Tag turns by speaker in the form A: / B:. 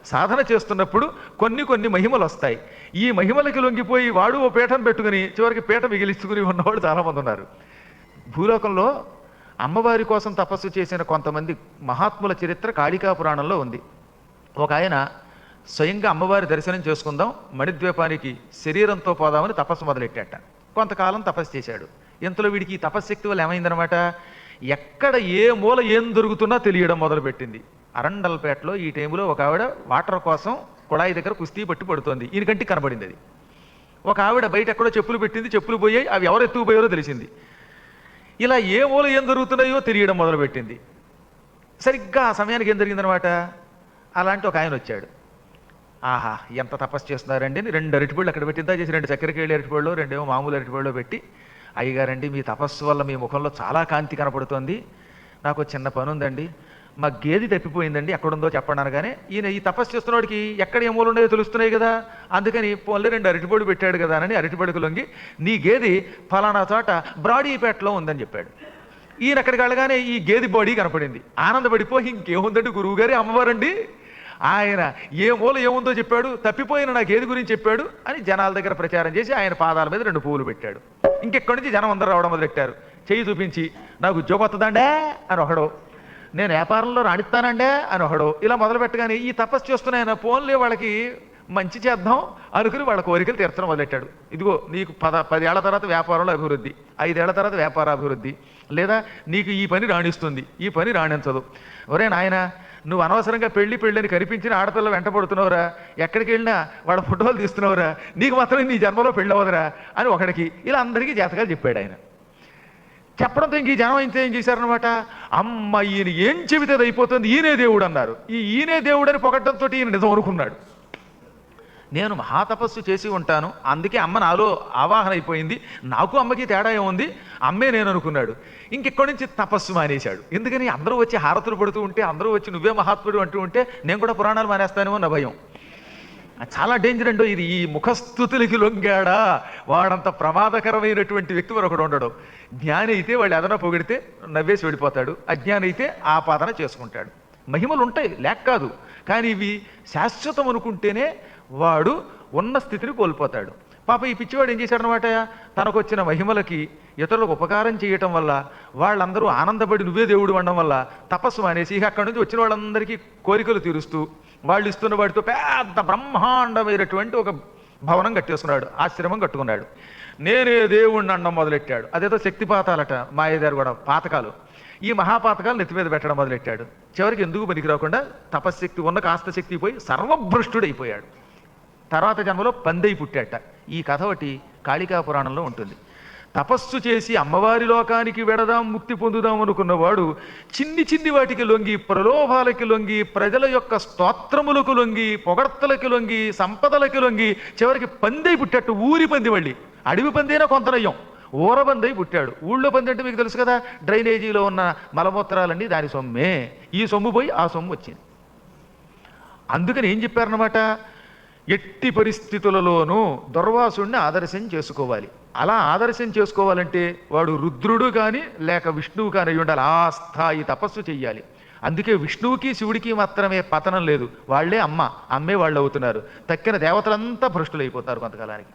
A: సాధన చేస్తున్నప్పుడు కొన్ని కొన్ని మహిమలు వస్తాయి. ఈ మహిమలకి లొంగిపోయి వాడు ఓ పీఠం పెట్టుకుని చివరికి పీఠ మిగిలించుకుని ఉన్నవాళ్ళు చాలామంది ఉన్నారు. భూలోకంలో అమ్మవారి కోసం తపస్సు చేసిన కొంతమంది మహాత్ముల చరిత్ర కాళికా పురాణంలో ఉంది. ఒక ఆయన స్వయంగా అమ్మవారి దర్శనం చేసుకుందాం, మణిద్వీపానికి శరీరంతో పోదామని తపస్సు మొదలెట్టాట. కొంతకాలం తపస్సు చేశాడు. ఇంతలో వీడికి ఈ తపశ్శక్తి వల్ల ఏమైందనమాట, ఎక్కడ ఏ మూల ఏం దొరుకుతున్నా తెలియడం మొదలుపెట్టింది. అరండల్పేటలో ఈ టైంలో ఒక ఆవిడ వాటర్ కోసం కుళాయి దగ్గర కుస్తీ పట్టి పడుతోంది. ఈయనకంటికి కనబడింది అది. ఒక ఆవిడ బయట ఎక్కడో చెప్పులు పెట్టింది, చెప్పులు పోయాయి, అవి ఎవరు ఎత్తుకుపోయారో తెలిసింది. ఇలా ఏ మూల ఏం జరుగుతున్నాయో తెలియడం మొదలుపెట్టింది. సరిగ్గా ఆ సమయానికి ఏం జరిగిందనమాట, అలాంటి ఒక ఆయన వచ్చాడు. ఆహా ఎంత తపస్సు చేస్తున్నారండి అని 2 అరటిపళ్ళు అక్కడ పెట్టిందా చేసి 2 చక్కెరకేళి అరటిపళ్ళు, 2 ఏమో మామూలు అరటిపళ్ళు పెట్టి, అయ్యగారండి మీ తపస్సు వల్ల మీ ముఖంలో చాలా కాంతి కనపడుతోంది, నాకు చిన్న పని ఉందండి, మా గేది తప్పిపోయిందండి ఎక్కడుందో చెప్పండి అనగానే, ఈయన ఈ తపస్సు చేస్తున్నవాడికి ఎక్కడ ఏ మూలు ఉన్నాయో తెలుస్తున్నాయి కదా, అందుకని పోన్లే 2 అరటిపళ్ళు పెట్టాడు కదా అని అరటిపడుకు లొంగి నీ గేది ఫలానా చోట బ్రాడీపేటలో ఉందని చెప్పాడు. ఈయన అక్కడికి వెళ్ళగానే ఈ గేది బాడీ కనపడింది. ఆనందపడిపోయి ఇంకేముందండి గురువుగారి అమ్మవారండి, ఆయన ఏ మూల ఏముందో చెప్పాడు, తప్పిపోయిన నా గేది గురించి చెప్పాడు అని జనాల దగ్గర ప్రచారం చేసి ఆయన పాదాల మీద 2 పువ్వులు పెట్టాడు. ఇంకెక్కడి నుంచి జనం అందరూ రావడం మొదలెట్టారు. చెయ్యి చూపించి నాకు ఉద్యోగం వస్తుందండే అని ఒకడు, నేను వ్యాపారంలో రాణిస్తానండే అని ఒకడు, ఇలా మొదలు పెట్టగానే ఈ తపస్సు చేస్తున్నాయన ఫోన్లే వాళ్ళకి మంచి చేద్దాం అనుకుని వాళ్ళ కోరికలు తీర్చడం మొదలెట్టాడు. ఇదిగో నీకు 10 ఏళ్ల తర్వాత వ్యాపారంలో అభివృద్ధి, 5 ఏళ్ల తర్వాత వ్యాపార అభివృద్ధి, లేదా నీకు ఈ పని రాణిస్తుంది, ఈ పని రాణించదు. ఒరే నాయన నువ్వు అనవసరంగా పెళ్లి అని కనిపించిన ఆడపిల్ల వెంట పడుతున్నావురా, ఎక్కడికి వెళ్ళినా వాళ్ళ ఫోటోలు తీస్తున్నావురా, నీకు మాత్రం నీ జన్మలో పెళ్ళి అవ్వదురా అని ఒకడికి, ఇలా అందరికీ జాతకాలు చెప్పాడు ఆయన. చెప్పడంతో ఇంక ఈ జనం ఏం చేశారనమాట, అమ్మ ఈయన ఏం చెబితే అది అయిపోతుంది, ఈయనే దేవుడు అన్నారు. ఈయనే దేవుడు అని పొగడ్డంతో ఈయన నిజం అనుకున్నాడు. నేను మహాతపస్సు చేసి ఉంటాను, అందుకే అమ్మ నాలో ఆవాహన అయిపోయింది, నాకు అమ్మకి తేడా ఏముంది, అమ్మే నేను అనుకున్నాడు. ఇంకెక్కడి నుంచి తపస్సు మానేశాడు. ఎందుకని అందరూ వచ్చి హారతులు పడుతూ ఉంటే, అందరూ వచ్చి నువ్వే మహాత్ముడు అంటూ ఉంటే నేను కూడా పురాణాలు మానేస్తానేమో నా భయం. చాలా డేంజర్ అండో ఇది. ఈ ముఖస్థుతులకి లొంగాడా వాడంత ప్రమాదకరమైనటువంటి వ్యక్తి మరొకడు ఉండడు. జ్ఞాని అయితే వాళ్ళు ఏదైనా పొగిడితే నవ్వేసి వెళ్ళిపోతాడు, అజ్ఞాని అయితే ఆపాదన చేసుకుంటాడు. మహిమలు ఉంటాయి లేక కాదు, కానీ ఇవి శాశ్వతం అనుకుంటేనే వాడు ఉన్న స్థితిని కోల్పోతాడు. పాప ఈ పిచ్చివాడు ఏం చేశాడనమాట, తనకు వచ్చిన మహిమలకి ఇతరులకు ఉపకారం చేయటం వల్ల వాళ్ళందరూ ఆనందపడి నువ్వే దేవుడు అనడం వల్ల తపస్సు అనేసి ఇక అక్కడి నుంచి వచ్చిన వాళ్ళందరికీ కోరికలు తీరుస్తూ వాళ్ళు ఇస్తున్న వాటితో పెద్ద బ్రహ్మాండమైనటువంటి ఒక భవనం కట్టేసుకున్నాడు, ఆశ్రమం కట్టుకున్నాడు. నేనే దేవుణ్ణి అనడం మొదలెట్టాడు. అదేదో శక్తిపాతాలట మాయదారు కూడా పాతకాలు. ఈ మహాపాతకాలు నెత్తి మీద పెట్టడం మొదలెట్టాడు. చివరికి ఎందుకు పనికి రాకుండా తపశ్శక్తి ఉన్న కాస్త శక్తి పోయి సర్వభ్రష్టుడైపోయాడు. తర్వాత జన్మలో పందై పుట్టాట. ఈ కథ ఒకటి కాళికా పురాణంలో ఉంటుంది. తపస్సు చేసి అమ్మవారి లోకానికి వెడదాం, ముక్తి పొందుదాం అనుకున్నవాడు చిన్ని చిన్ని వాటికి లొంగి, ప్రలోభాలకి లొంగి, ప్రజల యొక్క స్తోత్రములకు లొంగి, పొగడ్తలకి లొంగి, సంపదలకి లొంగి చివరికి పందై పుట్టట్టు. ఊరి పంది, మళ్ళీ అడవి పందైనా కొంత నయ్యం, ఊరబందై పుట్టాడు. ఊళ్ళో పంది అంటే మీకు తెలుసు కదా, డ్రైనేజీలో ఉన్న మలమూత్రాలన్నీ దాని సొమ్మే. ఈ సొమ్ము పోయి ఆ సొమ్ము వచ్చింది. అందుకని ఏం చెప్పారన్నమాట, ఎట్టి పరిస్థితులలోనూ దుర్వాసుడిని ఆదర్శం చేసుకోవాలి. అలా ఆదర్శం చేసుకోవాలంటే వాడు రుద్రుడు కానీ లేక విష్ణువు కానీ అయి ఉండాలి. ఆ స్థాయి తపస్సు చెయ్యాలి. అందుకే విష్ణువుకి శివుడికి మాత్రమే పతనం లేదు, వాళ్లే అమ్మే వాళ్ళు అవుతున్నారు. తక్కిన దేవతలంతా భ్రష్టులైపోతారు కొంతకాలానికి.